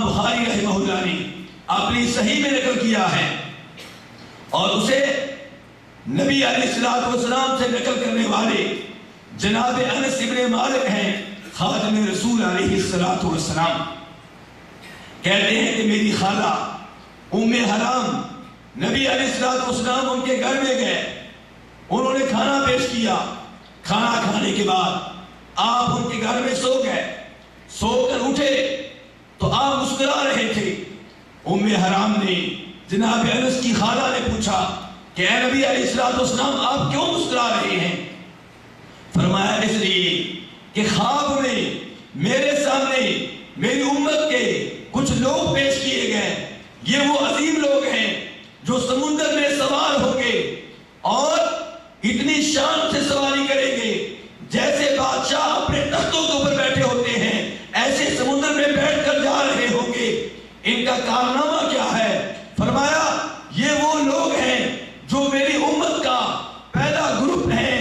بخاری رحمہ اللہ نے اپنی صحیح میں نقل کیا ہے اور اسے نبی علیہ السلام سے نقل کرنے والے جناب انس ابن مالک ہیں خادم رسول علیہ السلام. کہتے ہیں کہ میری خالہ ام حرام نبی علیہ السلام ان کے گھر میں گئے، انہوں نے کھانا پیش کیا، کھانا کھانے کے بعد آپ ان کے گھر میں سو گئے، سو کر اٹھے تو آپ مسکرا رہے تھے. ام حرام نے جناب انس کی خالہ نے پوچھا کہ اے نبی علیہ السلام آپ کیوں مسکرا رہے ہیں؟ فرمایا اس لیے کہ خواب میں میرے سامنے میری امت کے کچھ لوگ پیش کیے گئے، یہ وہ عظیم لوگ ہیں جو سمندر میں سوار ہوں گے اور اتنی شان سے سواری کریں گے جیسے بادشاہ اپنے تختوں کے اوپر بیٹھے ہوتے ہیں، ایسے سمندر میں بیٹھ کر جا رہے ہوں گے. ان کا کارنامہ کیا ہے؟ فرمایا یہ وہ لوگ ہیں جو میری امت کا پہلا گروپ ہے،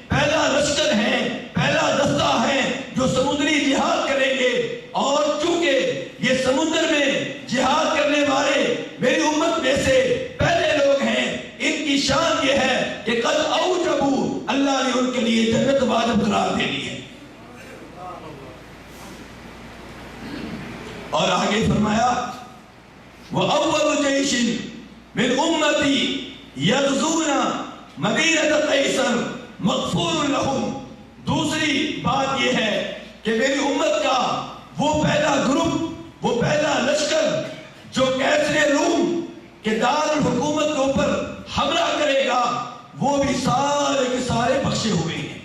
پہلا لشکر ہے، پہلا دستہ ہے جو سمندری جہاد کریں گے. اور چونکہ یہ سمندر میں جہاد کرنے والے میری امت میں سے پہلے لوگ ہیں، ان کی شان یہ ہے کہ قد اوجبوا، اللہ نے ان کے لیے جنت واجب قرار دے دی ہے. اور آگے فرمایا وَأَوَّلُ جَيْشٍ مِنْ أُمَّتِي يَغْزُونَ مَدِينَةَ قَيْصَرَ مَغْفُورٌ لَهُمْ. دوسری بات یہ ہے کہ میری امت کا وہ پہلا گروپ، وہ پہلا لشکر جو کیسر روم کے دار الحکومت کے اوپر حملہ کرے گا، وہ بھی سارے کے سارے بخشے ہوئے ہیں.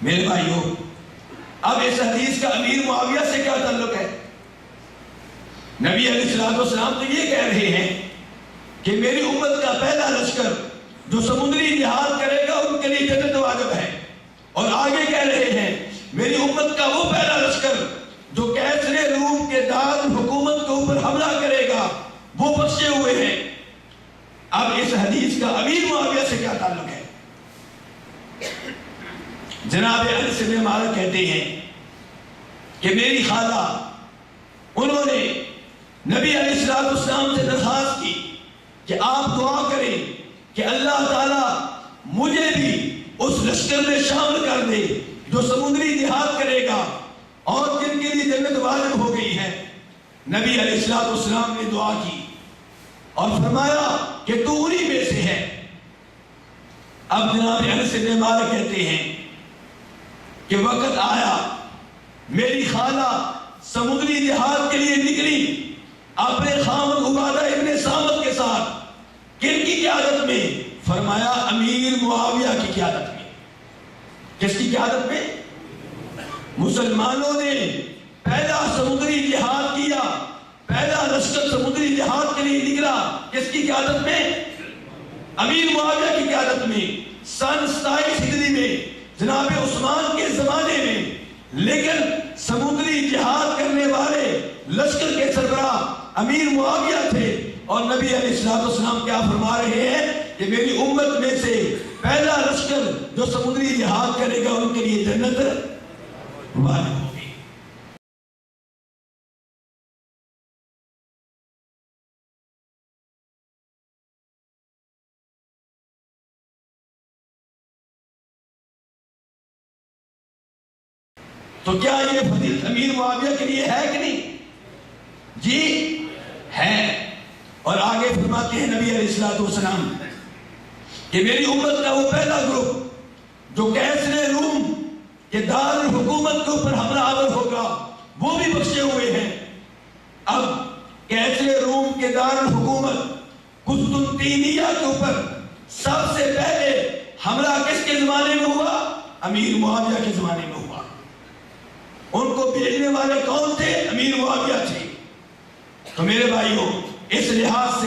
میرے بھائیوں، اب اس حدیث کا امیر معاویہ سے کیا تعلق ہے؟ نبی علیہ السلام تو یہ کہہ رہے ہیں کہ میری امت کا پہلا لشکر جو سمندری جہاد کرے گا ان کے لیے جنت واجب ہے، اور آگے کہہ رہے ہیں میری امت کا وہ پہلا لشکر جو کیسر روم کے دار حکومت کے اوپر حملہ کرے گا وہ بخشے ہوئے ہیں. اب اس حدیث کا امیر معاویہ سے کیا تعلق ہے؟ جناب انس بن مالک کہتے ہیں کہ میری خالہ انہوں نے نبی علیہ السلام سے درخواست کی کہ آپ دعا کریں کہ اللہ تعالیٰ مجھے بھی اس لشکر میں شامل کر دے جو سمندری جہاد کرے گا اور جن کے لیے جنت واجب ہو گئی ہے. نبی علیہ السلام نے دعا کی اور فرمایا کہ تو انہی میں سے ہے. اب جناب انس بن مالک کہتے ہیں کہ وقت آیا میری خالہ سمندری جہاد کے لیے نکلی اپنے خاوند عبادہ ابن صامت کے ساتھ. کن کی قیادت میں؟ فرمایا امیر معاویہ کی قیادت میں. کس کی قیادت میں؟ مسلمانوں نے پہلا سمندری جہاد کیا، پہلا لشکر سمندری جہاد کے لیے نکلا. کس کی قیادت میں؟ امیر معاویہ کی قیادت میں. سن 27 ہجری میں جناب عثمان کے زمانے میں. لیکن سمندری جہاد کرنے والے لشکر کے سربراہ امیر معاویہ تھے، اور نبی علیہ السلام کیا فرما رہے ہیں کہ میری امت میں سے پہلا لشکر جو سمندری جہاد کرے گا ان کے لیے جنت واجب ہوگی. تو کیا یہ فضیلت امیر معاویہ کے لیے ہے کہ نہیں؟ جی ہے. اور آگے فرماتے ہیں نبی علیہ السلام کہ میری امت کا وہ پہلا گروپ جو کیسر روم کے دار الحکومت کے اوپر حملہ آور ہوگا وہ بھی بخشے ہوئے ہیں. اب کیسر روم کے دار الحکومت قسطنطینیہ کے اوپر سب سے پہلے حملہ کس کے زمانے میں ہوا؟ امیر معاویہ کے زمانے میں ہوا. ان کو بھیجنے والے کون تھے؟ امیر معاویہ تھے. تو میرے بھائیوں، اس لحاظ سے